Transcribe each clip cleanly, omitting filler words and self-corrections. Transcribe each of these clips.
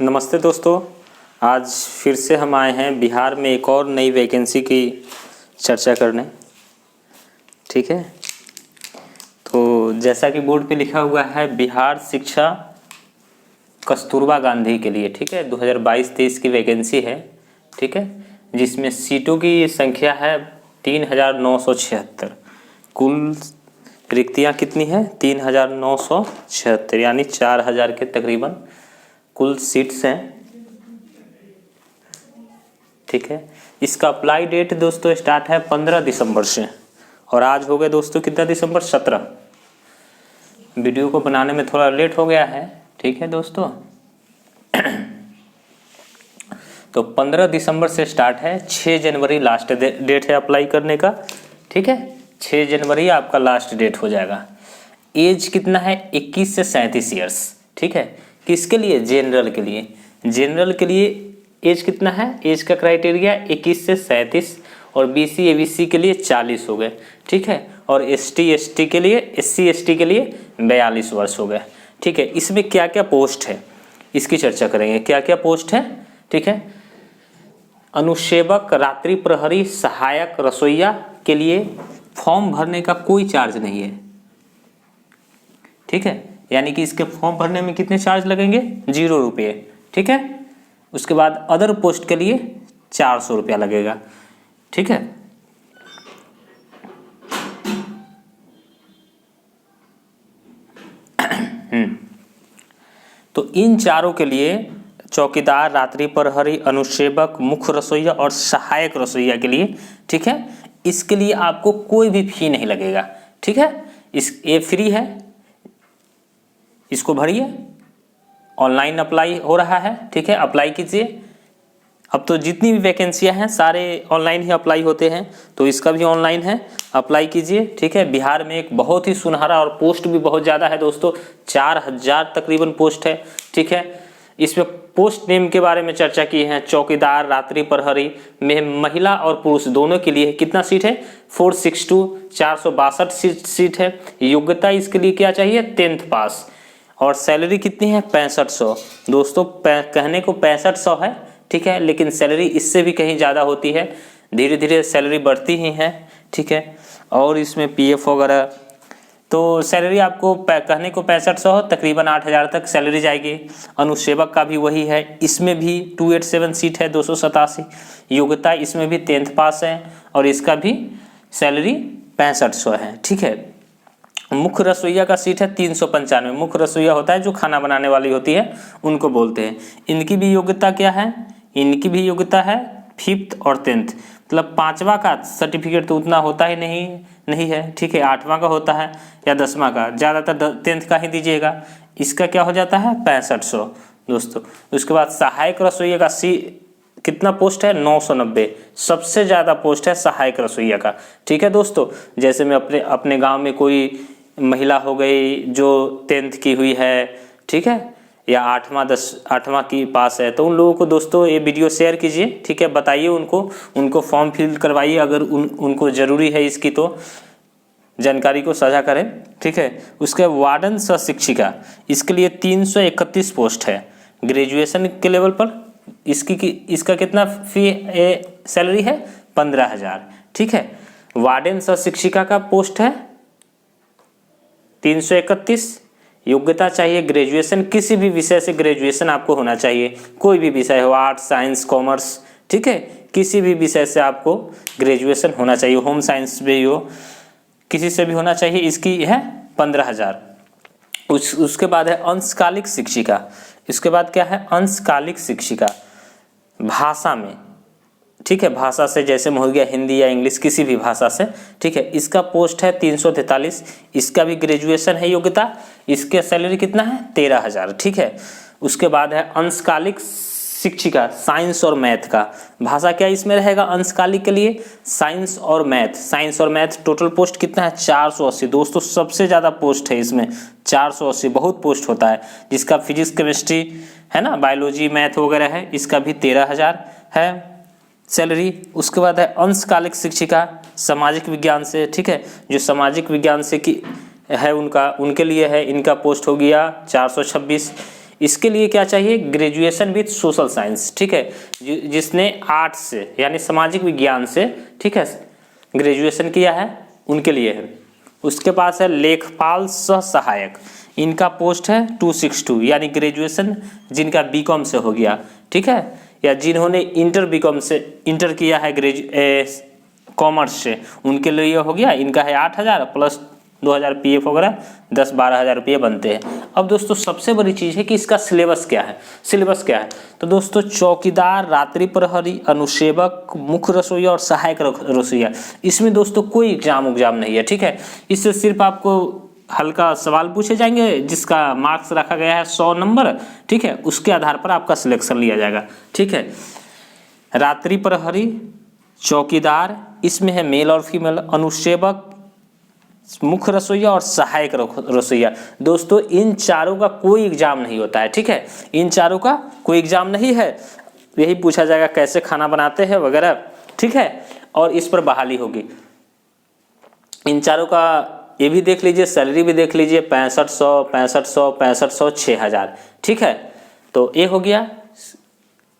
नमस्ते दोस्तों, आज फिर से हम आए हैं बिहार में एक और नई वैकेंसी की चर्चा करने। ठीक है, तो जैसा कि बोर्ड पे लिखा हुआ है, बिहार शिक्षा कस्तूरबा गांधी के लिए, ठीक है, 2022-23 की वैकेंसी है। ठीक है, जिसमें सीटों की संख्या है 3976। कुल रिक्तियां कितनी हैं? 3976, यानी 4000 के तकरीबन कुल सीट्स हैं। ठीक है, इसका अप्लाई डेट दोस्तों स्टार्ट है 15 दिसंबर से, और आज हो गया दोस्तों कितना दिसंबर? 17। वीडियो को बनाने में थोड़ा लेट हो गया है। ठीक है दोस्तों, तो 15 दिसंबर से स्टार्ट है, 6 जनवरी लास्ट डेट है अप्लाई करने का। ठीक है, 6 जनवरी आपका लास्ट डेट हो जाएगा। एज कितना है? 21 से 37 ईयर्स। ठीक है, किसके लिए? जनरल के लिए। जनरल के लिए एज कितना है? एज का क्राइटेरिया 21 से 37, और BC ABC के लिए 40 हो गए। ठीक है, और SC ST के लिए 42 वर्ष हो गए। ठीक है, इसमें क्या क्या पोस्ट है इसकी चर्चा करेंगे। क्या क्या पोस्ट है? ठीक है, अनुसेवक, रात्रि प्रहरी, सहायक, रसोइया के लिए फॉर्म भरने का कोई चार्ज नहीं है। ठीक है, यानी कि इसके फॉर्म भरने में कितने चार्ज लगेंगे? 0 रुपये। ठीक है, उसके बाद अदर पोस्ट के लिए 400 रुपया लगेगा। ठीक है, तो इन चारों के लिए चौकीदार, रात्रि प्रहरी, अनुसेवक, मुख्य रसोइया और सहायक रसोइया के लिए, ठीक है, इसके लिए आपको कोई भी फी नहीं लगेगा। ठीक है, ये फ्री है, इसको भरिए। ऑनलाइन अप्लाई हो रहा है। ठीक है, अप्लाई कीजिए। अब तो जितनी भी वैकेंसियां हैं सारे ऑनलाइन ही अप्लाई होते हैं, तो इसका भी ऑनलाइन है, अप्लाई कीजिए। ठीक है, बिहार में एक बहुत ही सुनहरा और पोस्ट भी बहुत ज़्यादा है दोस्तों, 4000 तकरीबन पोस्ट है। ठीक है, इसमें पोस्ट नेम के बारे में चर्चा की है। चौकीदार, रात्रि प्रहरी में महिला और पुरुष दोनों के लिए कितना सीट है? 462, 462 सीट है। योग्यता इसके लिए क्या चाहिए? 10th पास। और सैलरी कितनी है? 6500। दोस्तों कहने को 6500 है, ठीक है, लेकिन सैलरी इससे भी कहीं ज़्यादा होती है, धीरे धीरे सैलरी बढ़ती ही है। ठीक है, और इसमें PF वगैरह, तो सैलरी आपको कहने को 6500 तकरीबन 8000 तक सैलरी जाएगी। अनुसेवक का भी वही है, इसमें भी 287 सीट है, 287। योग्यता इसमें भी 10th पास है, और इसका भी सैलरी 6500 है। ठीक है, मुख्य रसोइया का सीट है 395। मुख्य रसोइया होता है जो खाना बनाने वाली होती है, उनको बोलते हैं। इनकी भी योग्यता क्या है? इनकी भी योग्यता है 5th और 10th, मतलब 5वां का सर्टिफिकेट तो उतना होता ही नहीं है। ठीक है, 8वां का होता है या 10वां का, ज़्यादातर 10th का ही दीजिएगा। इसका क्या हो जाता है? 6500 दोस्तों। उसके बाद सहायक रसोइया का कितना पोस्ट है? 990। सबसे ज़्यादा पोस्ट है सहायक रसोइया का। ठीक है दोस्तों, जैसे मैं अपने गाँव में कोई महिला हो गई जो 10th की हुई है, ठीक है, या 8वां की पास है, तो उन लोगों को दोस्तों ये वीडियो शेयर कीजिए। ठीक है, बताइए उनको फॉर्म फिल करवाइए, अगर उनको ज़रूरी है इसकी तो जानकारी को साझा करें। ठीक है, उसके वार्डन सह शिक्षिका, इसके लिए 331 पोस्ट है ग्रेजुएशन के लेवल पर। इसका कितना सैलरी है? 15000। ठीक है, वार्डन सह शिक्षिका का पोस्ट है 331। योग्यता चाहिए ग्रेजुएशन, किसी भी विषय से ग्रेजुएशन आपको होना चाहिए, कोई भी विषय हो, आर्ट्स, साइंस, कॉमर्स। ठीक है, किसी भी विषय से आपको ग्रेजुएशन होना चाहिए, होम साइंस भी हो, किसी से भी होना चाहिए। इसकी है 15000। उसके बाद है अंशकालिक शिक्षिका। इसके बाद क्या है? अंशकालिक शिक्षिका भाषा में। ठीक है, भाषा से जैसे हो गया हिंदी या इंग्लिश, किसी भी भाषा से। ठीक है, इसका पोस्ट है 343। इसका भी ग्रेजुएशन है योग्यता। इसके सैलरी कितना है? 13000। ठीक है, उसके बाद है अंशकालिक शिक्षिका साइंस और मैथ का। भाषा क्या इसमें रहेगा अंशकालिक के लिए? साइंस और मैथ। साइंस और मैथ टोटल पोस्ट कितना है? 480। दोस्तों सबसे ज़्यादा पोस्ट है इसमें, 480। बहुत पोस्ट होता है। जिसका फिजिक्स, केमिस्ट्री है ना, बायोलॉजी, मैथ वगैरह है, इसका भी 13000 है सैलरी। उसके बाद है अंशकालिक शिक्षिका सामाजिक विज्ञान से। ठीक है, जो सामाजिक विज्ञान से की है उनके लिए है, इनका पोस्ट हो गया 426। इसके लिए क्या चाहिए, ग्रेजुएशन विथ सोशल साइंस, ठीक है, जिसने आर्ट्स से यानी सामाजिक विज्ञान से, ठीक है, ग्रेजुएशन किया है उनके लिए है। उसके पास है लेखपाल सह सहायक, इनका पोस्ट है 262 यानी ग्रेजुएशन जिनका बीकॉम से हो गया, ठीक है, या जिन्होंने इंटर बीकॉम से इंटर किया है कॉमर्स से, उनके लिए हो गया। इनका है 8,000 प्लस 2,000 पीएफ वगैरह 10-12,000 रुपये बनते हैं। अब दोस्तों सबसे बड़ी चीज़ है कि इसका सिलेबस क्या है। सिलेबस क्या है तो दोस्तों चौकीदार, रात्रि प्रहरी, अनुसेवक, मुख्य रसोईया और सहायक रसोईया, इसमें दोस्तों कोई एग्जाम नहीं है, ठीक है। इससे सिर्फ आपको हल्का सवाल पूछे जाएंगे जिसका मार्क्स रखा गया है 100 नंबर, ठीक है, उसके आधार पर आपका सिलेक्शन लिया जाएगा, ठीक है। रात्रि प्रहरी, चौकीदार, इसमें है मेल और फीमेल, अनुसेवक, मुख्य रसोईया और सहायक रसोईया। दोस्तों इन चारों का कोई एग्जाम नहीं होता है, ठीक है, इन चारों का कोई एग्जाम नहीं है। यही पूछा जाएगा कैसे खाना बनाते हैं वगैरह, ठीक है, और इस पर बहाली होगी। इन चारों का ये भी देख लीजिए, सैलरी भी देख लीजिए, 6500, 6,000, ठीक है। तो ये हो गया।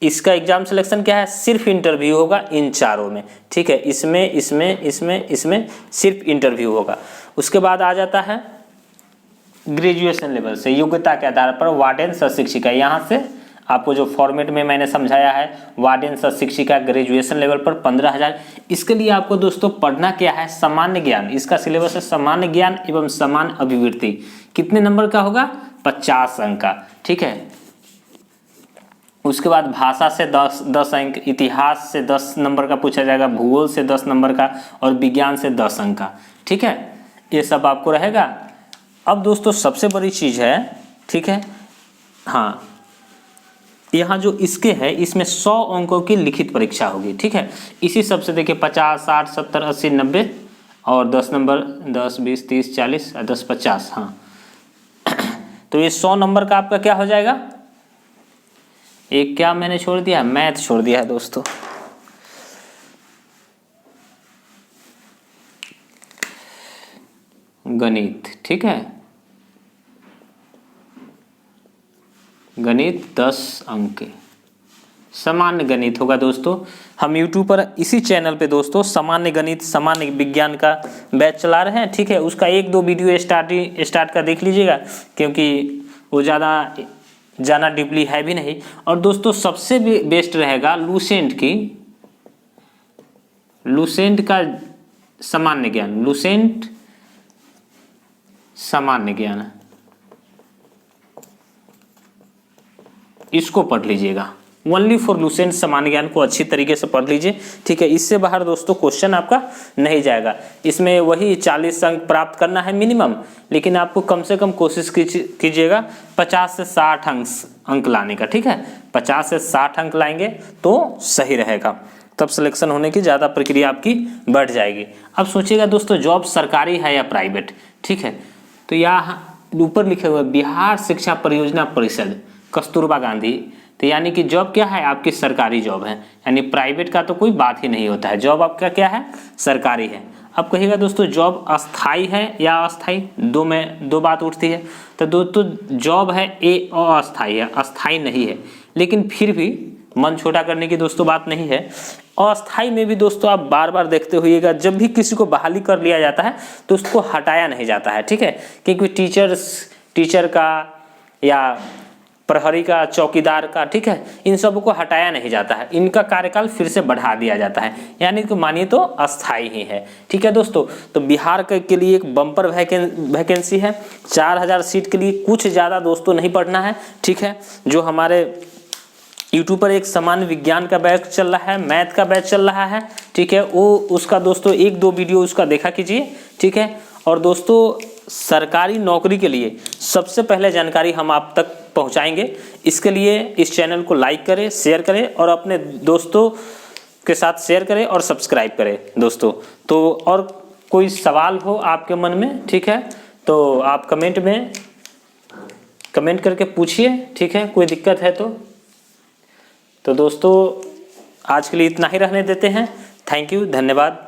इसका एग्जाम सिलेक्शन क्या है, सिर्फ इंटरव्यू होगा इन चारों में, ठीक है, इसमें सिर्फ इंटरव्यू होगा। उसके बाद आ जाता है ग्रेजुएशन लेवल से योग्यता के आधार पर वार्डन सह शिक्षिका। यहाँ से आपको जो फॉर्मेट में मैंने समझाया है, वार्डन सह शिक्षिका ग्रेजुएशन लेवल पर 15,000। इसके लिए आपको दोस्तों पढ़ना क्या है, सामान्य ज्ञान। इसका सिलेबस है सामान्य ज्ञान एवं सामान्य अभिवृत्ति। कितने नंबर का होगा, 50 अंक का, ठीक है। उसके बाद भाषा से 10 अंक, इतिहास से 10 नंबर का पूछा जाएगा, भूगोल से 10 नंबर का और विज्ञान से 10 अंक का, ठीक है, ये सब आपको रहेगा। अब दोस्तों सबसे बड़ी चीज़ है, ठीक है, हाँ, यहाँ जो इसके है इसमें 100 अंकों की लिखित परीक्षा होगी, ठीक है। इसी सबसे देखिए 50, 60, 70, 80, 90 और 10 नंबर, 10, 20, 30, 40 और 10, 50, हाँ। तो ये 100 नंबर का आपका क्या हो जाएगा, एक क्या मैंने छोड़ दिया, मैथ छोड़ दिया है दोस्तों। गणित, ठीक है, गणित 10 अंक के सामान्य गणित होगा दोस्तों। हम YouTube पर इसी चैनल पे दोस्तों सामान्य गणित, सामान्य विज्ञान का बैच चला रहे हैं, ठीक है। उसका 1-2 वीडियो स्टार्ट का देख लीजिएगा, क्योंकि वो ज़्यादा जाना डीपली है भी नहीं। और दोस्तों सबसे बेस्ट रहेगा लूसेंट का सामान्य ज्ञान, लूसेंट सामान्य ज्ञान, इसको पढ़ लीजिएगा। ओनली फॉर लूसेंट सामान्य ज्ञान को अच्छी तरीके से पढ़ लीजिए, ठीक है। इससे बाहर दोस्तों क्वेश्चन आपका नहीं जाएगा। इसमें वही 40 अंक प्राप्त करना है मिनिमम, लेकिन आपको कम से कम कोशिश कीजिएगा 50 से 60 अंक लाने का, ठीक है। 50 से 60 अंक लाएंगे तो सही रहेगा, तब सिलेक्शन होने की ज़्यादा प्रक्रिया आपकी बढ़ जाएगी। अब सोचिएगा दोस्तों जॉब सरकारी है या प्राइवेट, ठीक है। तो यहाँ ऊपर लिखे हुए बिहार शिक्षा परियोजना परिषद कस्तूरबा गांधी, तो यानी कि जॉब क्या है आपकी, सरकारी जॉब है, यानी प्राइवेट का तो कोई बात ही नहीं होता है। जॉब आपका क्या है, सरकारी है। अब कहिएगा दोस्तों जॉब अस्थाई है या अस्थाई, दो बात उठती है। तो दोस्तों जॉब है ये अस्थाई है, अस्थाई नहीं है, लेकिन फिर भी मन छोटा करने की दोस्तों बात नहीं है। अस्थाई में भी दोस्तों आप बार बार देखते होइएगा, जब भी किसी को बहाली कर लिया जाता है तो उसको हटाया नहीं जाता है, ठीक है। क्योंकि टीचर का या प्रहरी का, चौकीदार का, ठीक है, इन सब को हटाया नहीं जाता है, इनका कार्यकाल फिर से बढ़ा दिया जाता है, यानी कि मानिए तो अस्थाई ही है, ठीक है दोस्तों। तो बिहार के लिए एक बम्पर वैकेंसी है, 4000 सीट के लिए। कुछ ज़्यादा दोस्तों नहीं पढ़ना है, ठीक है। जो हमारे YouTube पर एक सामान्य विज्ञान का बैच चल रहा है, मैथ का बैच चल रहा है, ठीक है, वो उसका दोस्तों 1-2 वीडियो उसका देखा कीजिए, ठीक है। और दोस्तों सरकारी नौकरी के लिए सबसे पहले जानकारी हम आप तक पहुंचाएंगे। इसके लिए इस चैनल को लाइक करें, शेयर करें और अपने दोस्तों के साथ शेयर करें और सब्सक्राइब करें दोस्तों। तो और कोई सवाल हो आपके मन में, ठीक है, तो आप कमेंट करके पूछिए, ठीक है, कोई दिक्कत है तो दोस्तों आज के लिए इतना ही रहने देते हैं। थैंक यू, धन्यवाद।